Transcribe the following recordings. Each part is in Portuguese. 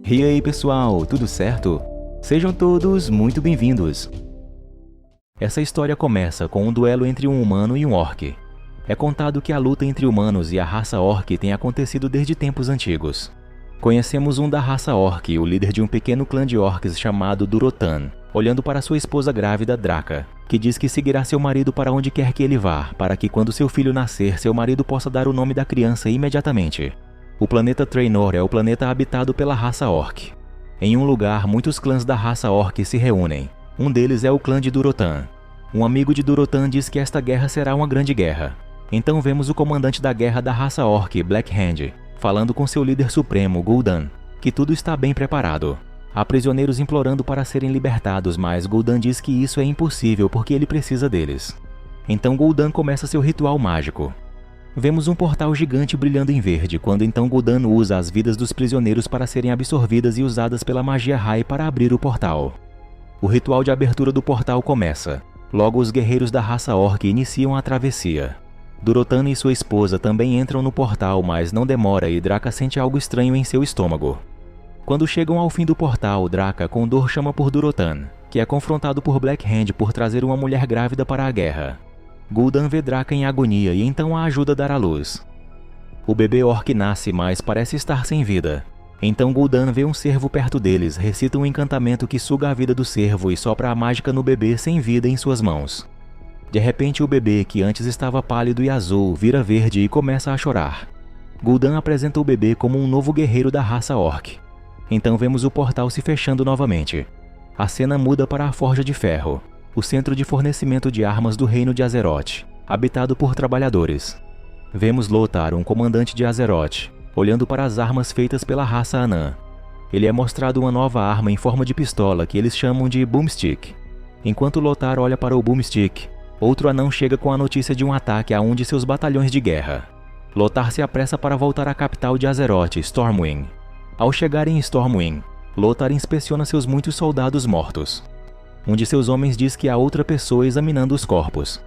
E aí pessoal, tudo certo? Sejam todos muito bem-vindos! Essa história começa com um duelo entre um humano e um orc. É contado que a luta entre humanos e a raça orc tem acontecido desde tempos antigos. Conhecemos um da raça orc, o líder de um pequeno clã de orcs chamado Durotan, olhando para sua esposa grávida Draka, que diz que seguirá seu marido para onde quer que ele vá, para que quando seu filho nascer, seu marido possa dar o nome da criança imediatamente. O planeta Trainor é o planeta habitado pela raça orc. Em um lugar, muitos clãs da raça orc se reúnem. Um deles é o clã de Durotan. Um amigo de Durotan diz que esta guerra será uma grande guerra. Então vemos o comandante da guerra da raça orc, Black Hand, falando com seu líder supremo, Gul'dan, que tudo está bem preparado. Há prisioneiros implorando para serem libertados, mas Gul'dan diz que isso é impossível porque ele precisa deles. Então Gul'dan começa seu ritual mágico. Vemos um portal gigante brilhando em verde, quando então Gul'dan usa as vidas dos prisioneiros para serem absorvidas e usadas pela magia Hai para abrir o portal. O ritual de abertura do portal começa. Logo os guerreiros da raça orc iniciam a travessia. Durotan e sua esposa também entram no portal, mas não demora e Draka sente algo estranho em seu estômago. Quando chegam ao fim do portal, Draka com dor chama por Durotan, que é confrontado por Black Hand por trazer uma mulher grávida para a guerra. Gul'dan vê Draka em agonia e então a ajuda a dar à luz. O bebê orc nasce, mas parece estar sem vida. Então Gul'dan vê um cervo perto deles, recita um encantamento que suga a vida do cervo e sopra a mágica no bebê sem vida em suas mãos. De repente o bebê, que antes estava pálido e azul, vira verde e começa a chorar. Gul'dan apresenta o bebê como um novo guerreiro da raça orc. Então vemos o portal se fechando novamente. A cena muda para a Forja de Ferro, o centro de fornecimento de armas do reino de Azeroth, habitado por trabalhadores. Vemos Lothar, um comandante de Azeroth, olhando para as armas feitas pela raça anã. Ele é mostrado uma nova arma em forma de pistola que eles chamam de Boomstick. Enquanto Lothar olha para o Boomstick, outro anão chega com a notícia de um ataque a um de seus batalhões de guerra. Lothar se apressa para voltar à capital de Azeroth, Stormwind. Ao chegar em Stormwind, Lothar inspeciona seus muitos soldados mortos. Um de seus homens diz que há outra pessoa examinando os corpos.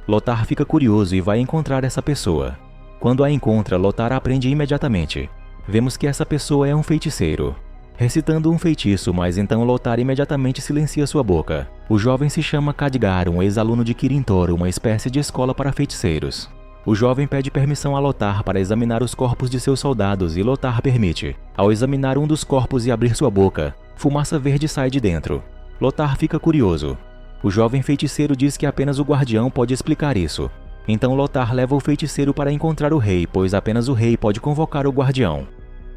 Lothar fica curioso e vai encontrar essa pessoa. Quando a encontra, Lothar a aprende imediatamente. Vemos que essa pessoa é um feiticeiro, recitando um feitiço, mas então Lothar imediatamente silencia sua boca. O jovem se chama Khadgar, um ex-aluno de Kirin Tor, uma espécie de escola para feiticeiros. O jovem pede permissão a Lothar para examinar os corpos de seus soldados e Lothar permite. Ao examinar um dos corpos e abrir sua boca, fumaça verde sai de dentro. Lothar fica curioso. O jovem feiticeiro diz que apenas o guardião pode explicar isso. Então Lothar leva o feiticeiro para encontrar o rei, pois apenas o rei pode convocar o guardião.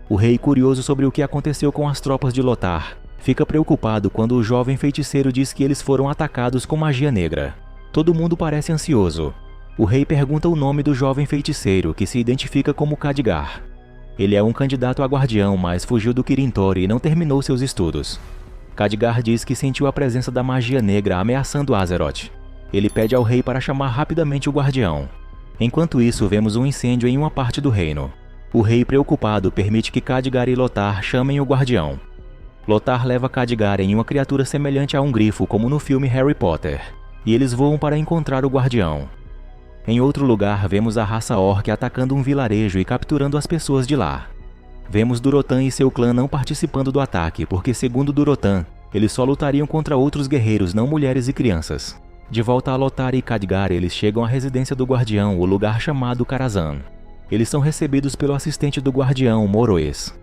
O rei, curioso sobre o que aconteceu com as tropas de Lothar, fica preocupado quando o jovem feiticeiro diz que eles foram atacados com magia negra. Todo mundo parece ansioso. O rei pergunta o nome do jovem feiticeiro, que se identifica como Khadgar. Ele é um candidato a guardião, mas fugiu do Kirin Tor e não terminou seus estudos. Khadgar diz que sentiu a presença da magia negra ameaçando Azeroth. Ele pede ao rei para chamar rapidamente o guardião. Enquanto isso, vemos um incêndio em uma parte do reino. O rei, preocupado, permite que Khadgar e Lothar chamem o guardião. Lothar leva Khadgar em uma criatura semelhante a um grifo, como no filme Harry Potter, e eles voam para encontrar o guardião. Em outro lugar, vemos a raça orc atacando um vilarejo e capturando as pessoas de lá. Vemos Durotan e seu clã não participando do ataque, porque segundo Durotan, eles só lutariam contra outros guerreiros, não mulheres e crianças. De volta a Lothar e Khadgar, eles chegam à residência do guardião, o lugar chamado Karazhan. Eles são recebidos pelo assistente do guardião, Moroes.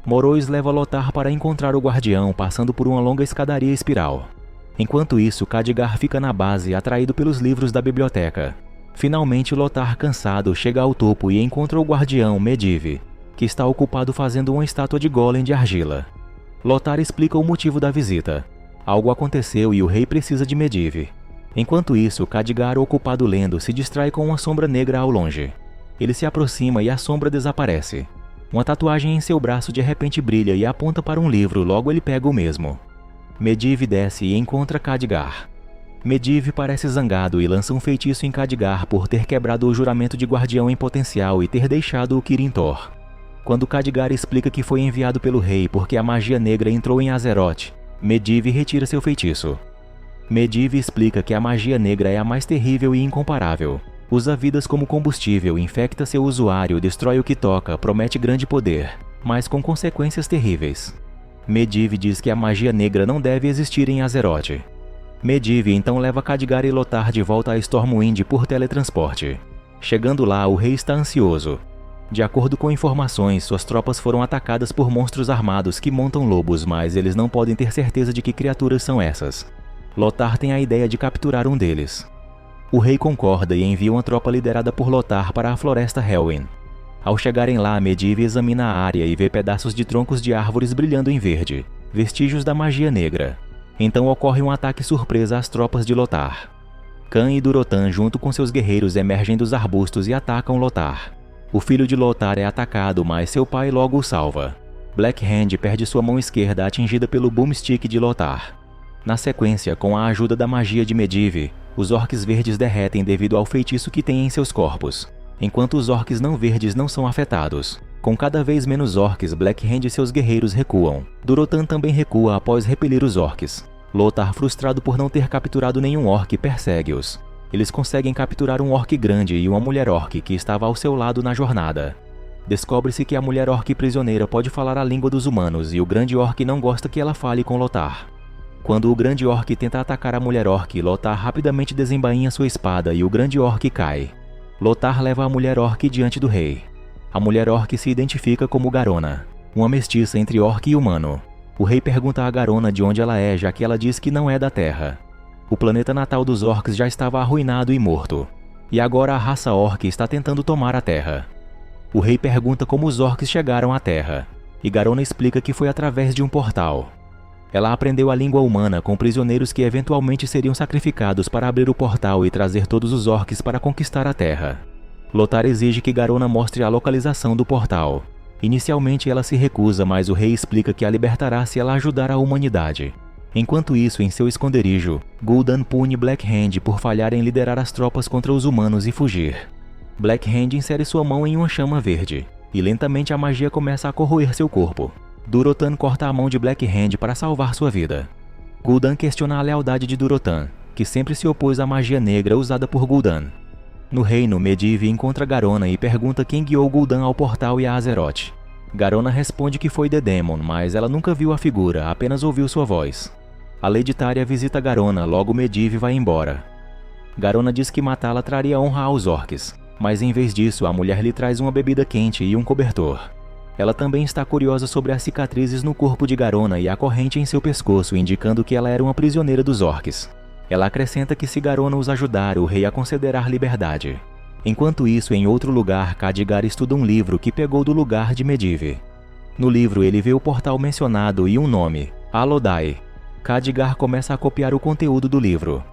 Moroes leva Lothar para encontrar o guardião, passando por uma longa escadaria espiral. Enquanto isso, Khadgar fica na base, atraído pelos livros da biblioteca. Finalmente, Lothar, cansado, chega ao topo e encontra o guardião, Medivh, que está ocupado fazendo uma estátua de golem de argila. Lothar explica o motivo da visita. Algo aconteceu e o rei precisa de Medivh. Enquanto isso, Khadgar, ocupado lendo, se distrai com uma sombra negra ao longe. Ele se aproxima e a sombra desaparece. Uma tatuagem em seu braço de repente brilha e aponta para um livro, logo ele pega o mesmo. Medivh desce e encontra Khadgar. Medivh parece zangado e lança um feitiço em Khadgar por ter quebrado o juramento de guardião em potencial e ter deixado o Kirin Tor. Quando Khadgar explica que foi enviado pelo rei porque a magia negra entrou em Azeroth, Medivh retira seu feitiço. Medivh explica que a magia negra é a mais terrível e incomparável. Usa vidas como combustível, infecta seu usuário, destrói o que toca, promete grande poder, mas com consequências terríveis. Medivh diz que a magia negra não deve existir em Azeroth. Medivh então leva Khadgar e Lothar de volta a Stormwind por teletransporte. Chegando lá, o rei está ansioso. De acordo com informações, suas tropas foram atacadas por monstros armados que montam lobos, mas eles não podem ter certeza de que criaturas são essas. Lothar tem a ideia de capturar um deles. O rei concorda e envia uma tropa liderada por Lothar para a floresta Helwyn. Ao chegarem lá, Medivh examina a área e vê pedaços de troncos de árvores brilhando em verde, vestígios da magia negra. Então ocorre um ataque surpresa às tropas de Lothar. Khan e Durotan, junto com seus guerreiros, emergem dos arbustos e atacam Lothar. O filho de Lothar é atacado, mas seu pai logo o salva. Black Hand perde sua mão esquerda atingida pelo boomstick de Lothar. Na sequência, com a ajuda da magia de Medivh, os orques verdes derretem devido ao feitiço que têm em seus corpos, enquanto os orques não verdes não são afetados. Com cada vez menos orques, Black Hand e seus guerreiros recuam. Durotan também recua após repelir os orques. Lothar, frustrado por não ter capturado nenhum orc, persegue-os. Eles conseguem capturar um orc grande e uma mulher orc que estava ao seu lado na jornada. Descobre-se que a mulher orc prisioneira pode falar a língua dos humanos e o grande orc não gosta que ela fale com Lothar. Quando o grande orc tenta atacar a mulher orc, Lothar rapidamente desembainha sua espada e o grande orc cai. Lothar leva a mulher orc diante do rei. A mulher orc se identifica como Garona, uma mestiça entre orc e humano. O rei pergunta a Garona de onde ela é, já que ela diz que não é da Terra. O planeta natal dos orcs já estava arruinado e morto, e agora a raça orc está tentando tomar a Terra. O rei pergunta como os orcs chegaram à Terra, e Garona explica que foi através de um portal. Ela aprendeu a língua humana com prisioneiros que eventualmente seriam sacrificados para abrir o portal e trazer todos os orcs para conquistar a Terra. Lothar exige que Garona mostre a localização do portal. Inicialmente ela se recusa, mas o rei explica que a libertará se ela ajudar a humanidade. Enquanto isso, em seu esconderijo, Gul'dan pune Black Hand por falhar em liderar as tropas contra os humanos e fugir. Black Hand insere sua mão em uma chama verde, e lentamente a magia começa a corroer seu corpo. Durotan corta a mão de Black Hand para salvar sua vida. Gul'dan questiona a lealdade de Durotan, que sempre se opôs à magia negra usada por Gul'dan. No reino, Medivh encontra Garona e pergunta quem guiou Gul'dan ao portal e a Azeroth. Garona responde que foi The Demon, mas ela nunca viu a figura, apenas ouviu sua voz. A Lady Tária visita Garona, logo Medivh vai embora. Garona diz que matá-la traria honra aos orcs, mas em vez disso, a mulher lhe traz uma bebida quente e um cobertor. Ela também está curiosa sobre as cicatrizes no corpo de Garona e a corrente em seu pescoço, indicando que ela era uma prisioneira dos orcs. Ela acrescenta que se Garona os ajudar, o rei a concederá liberdade. Enquanto isso, em outro lugar, Khadgar estuda um livro que pegou do lugar de Medivh. No livro, ele vê o portal mencionado e um nome, Alodai. Khadgar começa a copiar o conteúdo do livro.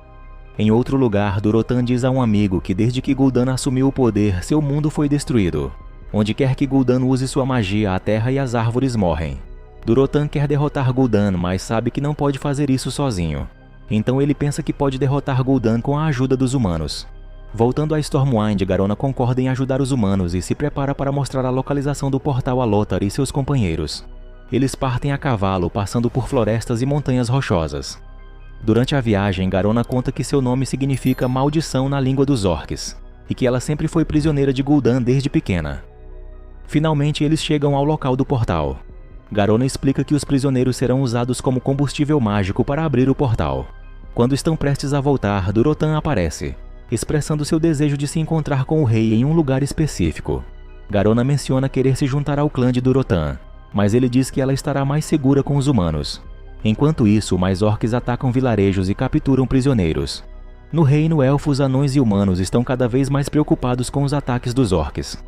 Em outro lugar, Durotan diz a um amigo que desde que Gul'dan assumiu o poder, seu mundo foi destruído. Onde quer que Gul'dan use sua magia, a terra e as árvores morrem. Durotan quer derrotar Gul'dan, mas sabe que não pode fazer isso sozinho. Então ele pensa que pode derrotar Gul'dan com a ajuda dos humanos. Voltando a Stormwind, Garona concorda em ajudar os humanos e se prepara para mostrar a localização do portal a Lothar e seus companheiros. Eles partem a cavalo, passando por florestas e montanhas rochosas. Durante a viagem, Garona conta que seu nome significa maldição na língua dos orcs, e que ela sempre foi prisioneira de Gul'dan desde pequena. Finalmente eles chegam ao local do portal. Garona explica que os prisioneiros serão usados como combustível mágico para abrir o portal. Quando estão prestes a voltar, Durotan aparece, expressando seu desejo de se encontrar com o rei em um lugar específico. Garona menciona querer se juntar ao clã de Durotan, mas ele diz que ela estará mais segura com os humanos. Enquanto isso, mais orcs atacam vilarejos e capturam prisioneiros. No reino, elfos, anões e humanos estão cada vez mais preocupados com os ataques dos orcs.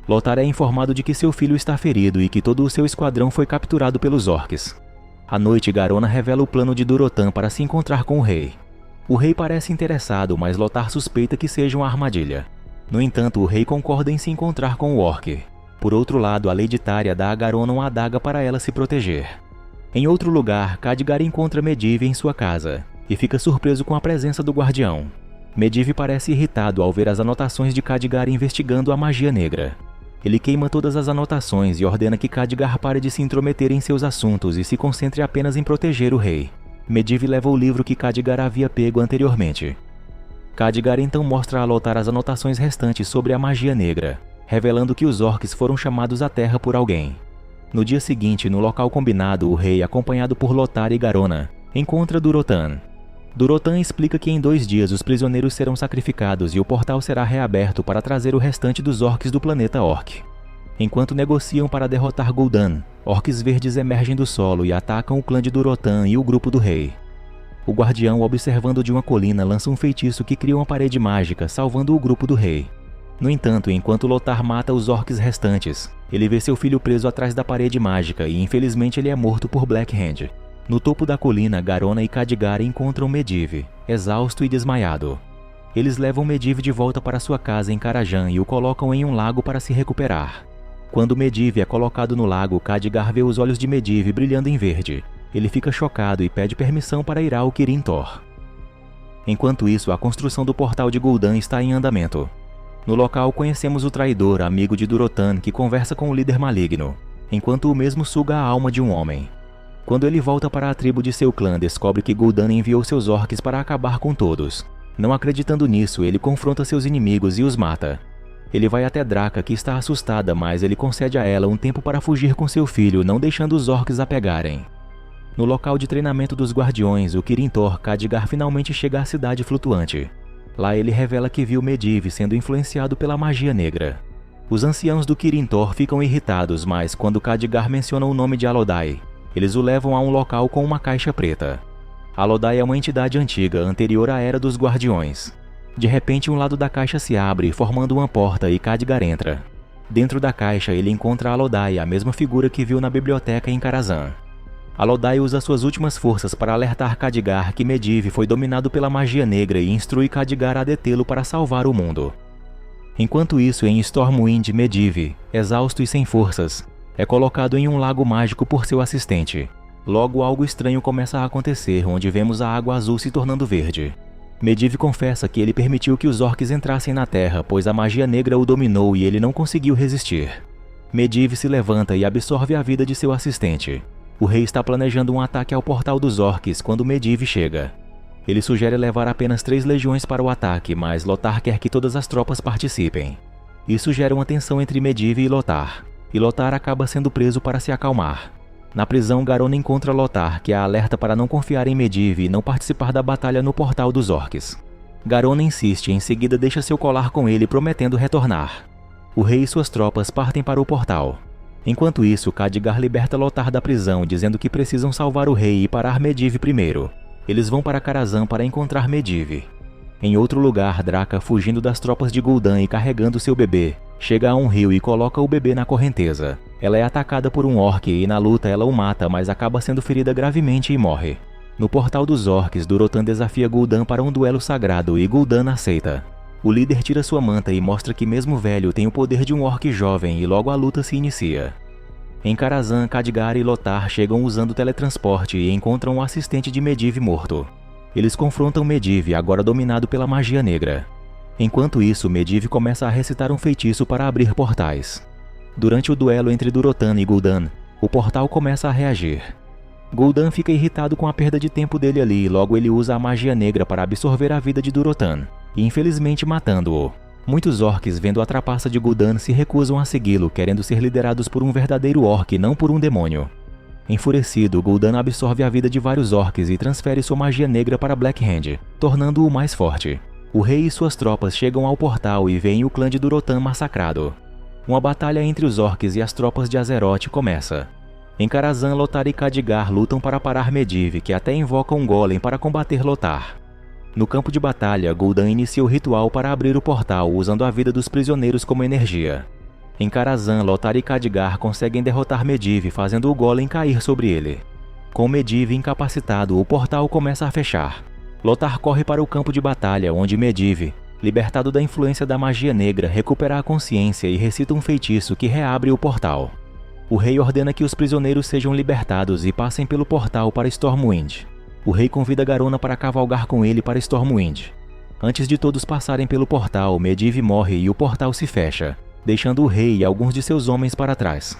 Lothar é informado de que seu filho está ferido e que todo o seu esquadrão foi capturado pelos orcs. À noite, Garona revela o plano de Durotan para se encontrar com o rei. O rei parece interessado, mas Lothar suspeita que seja uma armadilha. No entanto, o rei concorda em se encontrar com o orc. Por outro lado, a Lady Tária dá a Garona uma adaga para ela se proteger. Em outro lugar, Khadgar encontra Medivh em sua casa, e fica surpreso com a presença do guardião. Medivh parece irritado ao ver as anotações de Khadgar investigando a magia negra. Ele queima todas as anotações e ordena que Khadgar pare de se intrometer em seus assuntos e se concentre apenas em proteger o rei. Medivh leva o livro que Khadgar havia pego anteriormente. Khadgar então mostra a Lothar as anotações restantes sobre a magia negra, revelando que os orcs foram chamados à Terra por alguém. No dia seguinte, no local combinado, o rei, acompanhado por Lothar e Garona, encontra Durotan. Durotan explica que em 2 dias os prisioneiros serão sacrificados e o portal será reaberto para trazer o restante dos orcs do planeta Orc. Enquanto negociam para derrotar Gul'dan, orcs verdes emergem do solo e atacam o clã de Durotan e o grupo do rei. O guardião, observando de uma colina, lança um feitiço que cria uma parede mágica, salvando o grupo do rei. No entanto, enquanto Lothar mata os orcs restantes, ele vê seu filho preso atrás da parede mágica e infelizmente ele é morto por Black Hand. No topo da colina, Garona e Khadgar encontram Medivh, exausto e desmaiado. Eles levam Medivh de volta para sua casa em Karajan e o colocam em um lago para se recuperar. Quando Medivh é colocado no lago, Khadgar vê os olhos de Medivh brilhando em verde. Ele fica chocado e pede permissão para ir ao Kirin Tor. Enquanto isso, a construção do portal de Gul'dan está em andamento. No local, conhecemos o traidor, amigo de Durotan, que conversa com o líder maligno, enquanto o mesmo suga a alma de um homem. Quando ele volta para a tribo de seu clã, descobre que Gul'dan enviou seus orcs para acabar com todos. Não acreditando nisso, ele confronta seus inimigos e os mata. Ele vai até Draka, que está assustada, mas ele concede a ela um tempo para fugir com seu filho, não deixando os orcs a pegarem. No local de treinamento dos guardiões, o Kirin Tor, Khadgar finalmente chega à cidade flutuante. Lá ele revela que viu Medivh sendo influenciado pela magia negra. Os anciãos do Kirin Tor ficam irritados, mas quando Khadgar menciona o nome de Alodai, eles o levam a um local com uma caixa preta. Alodai é uma entidade antiga, anterior à Era dos Guardiões. De repente, um lado da caixa se abre, formando uma porta, e Khadgar entra. Dentro da caixa, ele encontra Alodai, a mesma figura que viu na biblioteca em Karazhan. Alodai usa suas últimas forças para alertar Khadgar que Medivh foi dominado pela magia negra e instrui Khadgar a detê-lo para salvar o mundo. Enquanto isso, em Stormwind, Medivh, exausto e sem forças, é colocado em um lago mágico por seu assistente. Logo, algo estranho começa a acontecer, onde vemos a água azul se tornando verde. Medivh confessa que ele permitiu que os orcs entrassem na Terra, pois a magia negra o dominou e ele não conseguiu resistir. Medivh se levanta e absorve a vida de seu assistente. O rei está planejando um ataque ao portal dos orcs quando Medivh chega. Ele sugere levar apenas 3 legiões para o ataque, mas Lothar quer que todas as tropas participem. Isso gera uma tensão entre Medivh e Lothar acaba sendo preso para se acalmar. Na prisão, Garona encontra Lothar, que a alerta para não confiar em Medivh e não participar da batalha no portal dos orcs. Garona insiste e em seguida deixa seu colar com ele, prometendo retornar. O rei e suas tropas partem para o portal. Enquanto isso, Khadgar liberta Lothar da prisão, dizendo que precisam salvar o rei e parar Medivh primeiro. Eles vão para Karazhan para encontrar Medivh. Em outro lugar, Draka, fugindo das tropas de Gul'dan e carregando seu bebê, chega a um rio e coloca o bebê na correnteza. Ela é atacada por um orc e na luta ela o mata, mas acaba sendo ferida gravemente e morre. No portal dos orcs, Durotan desafia Gul'dan para um duelo sagrado e Gul'dan aceita. O líder tira sua manta e mostra que mesmo velho tem o poder de um orc jovem e logo a luta se inicia. Em Karazhan, Khadgar e Lothar chegam usando teletransporte e encontram o assistente de Medivh morto. Eles confrontam Medivh, agora dominado pela magia negra. Enquanto isso, Medivh começa a recitar um feitiço para abrir portais. Durante o duelo entre Durotan e Gul'dan, o portal começa a reagir. Gul'dan fica irritado com a perda de tempo dele ali e logo ele usa a magia negra para absorver a vida de Durotan, e infelizmente matando-o. Muitos orcs, vendo a trapaça de Gul'dan, se recusam a segui-lo, querendo ser liderados por um verdadeiro orc, não por um demônio. Enfurecido, Gul'dan absorve a vida de vários orcs e transfere sua magia negra para Black Hand, tornando-o mais forte. O rei e suas tropas chegam ao portal e veem o clã de Durotan massacrado. Uma batalha entre os orcs e as tropas de Azeroth começa. Em Karazhan, Lothar e Khadgar lutam para parar Medivh, que até invoca um golem para combater Lothar. No campo de batalha, Gul'dan inicia o ritual para abrir o portal, usando a vida dos prisioneiros como energia. Em Karazhan, Lothar e Khadgar conseguem derrotar Medivh, fazendo o golem cair sobre ele. Com Medivh incapacitado, o portal começa a fechar. Lothar corre para o campo de batalha, onde Medivh, libertado da influência da magia negra, recupera a consciência e recita um feitiço que reabre o portal. O rei ordena que os prisioneiros sejam libertados e passem pelo portal para Stormwind. O rei convida Garona para cavalgar com ele para Stormwind. Antes de todos passarem pelo portal, Medivh morre e o portal se fecha, deixando o rei e alguns de seus homens para trás.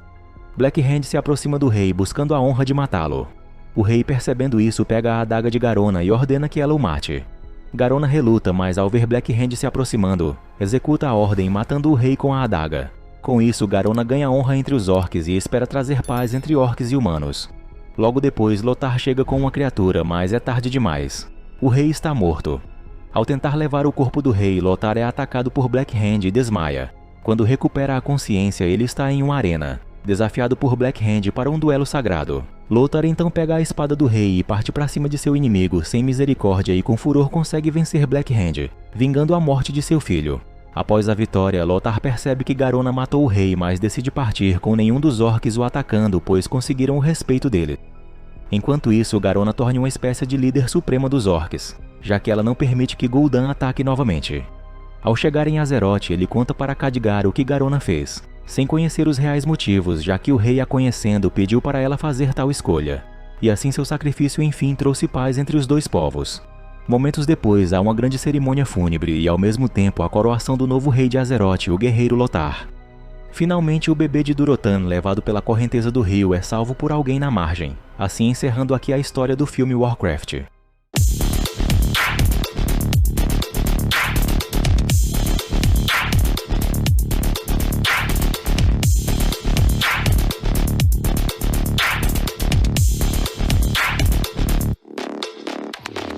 Black Hand se aproxima do rei, buscando a honra de matá-lo. O rei, percebendo isso, pega a adaga de Garona e ordena que ela o mate. Garona reluta, mas ao ver Black Hand se aproximando, executa a ordem, matando o rei com a adaga. Com isso, Garona ganha honra entre os orcs e espera trazer paz entre orcs e humanos. Logo depois, Lothar chega com uma criatura, mas é tarde demais. O rei está morto. Ao tentar levar o corpo do rei, Lothar é atacado por Black Hand e desmaia. Quando recupera a consciência, ele está em uma arena, desafiado por Black Hand para um duelo sagrado. Lothar então pega a espada do rei e parte para cima de seu inimigo sem misericórdia e com furor consegue vencer Black Hand, vingando a morte de seu filho. Após a vitória, Lothar percebe que Garona matou o rei, mas decide partir com nenhum dos orcs o atacando, pois conseguiram o respeito dele. Enquanto isso, Garona torna uma espécie de líder suprema dos orcs, já que ela não permite que Gul'dan ataque novamente. Ao chegar em Azeroth, ele conta para Khadgar o que Garona fez, sem conhecer os reais motivos, já que o rei, a conhecendo, pediu para ela fazer tal escolha. E assim seu sacrifício enfim trouxe paz entre os dois povos. Momentos depois, há uma grande cerimônia fúnebre e ao mesmo tempo a coroação do novo rei de Azeroth, o guerreiro Lothar. Finalmente, o bebê de Durotan, levado pela correnteza do rio, é salvo por alguém na margem, assim encerrando aqui a história do filme Warcraft.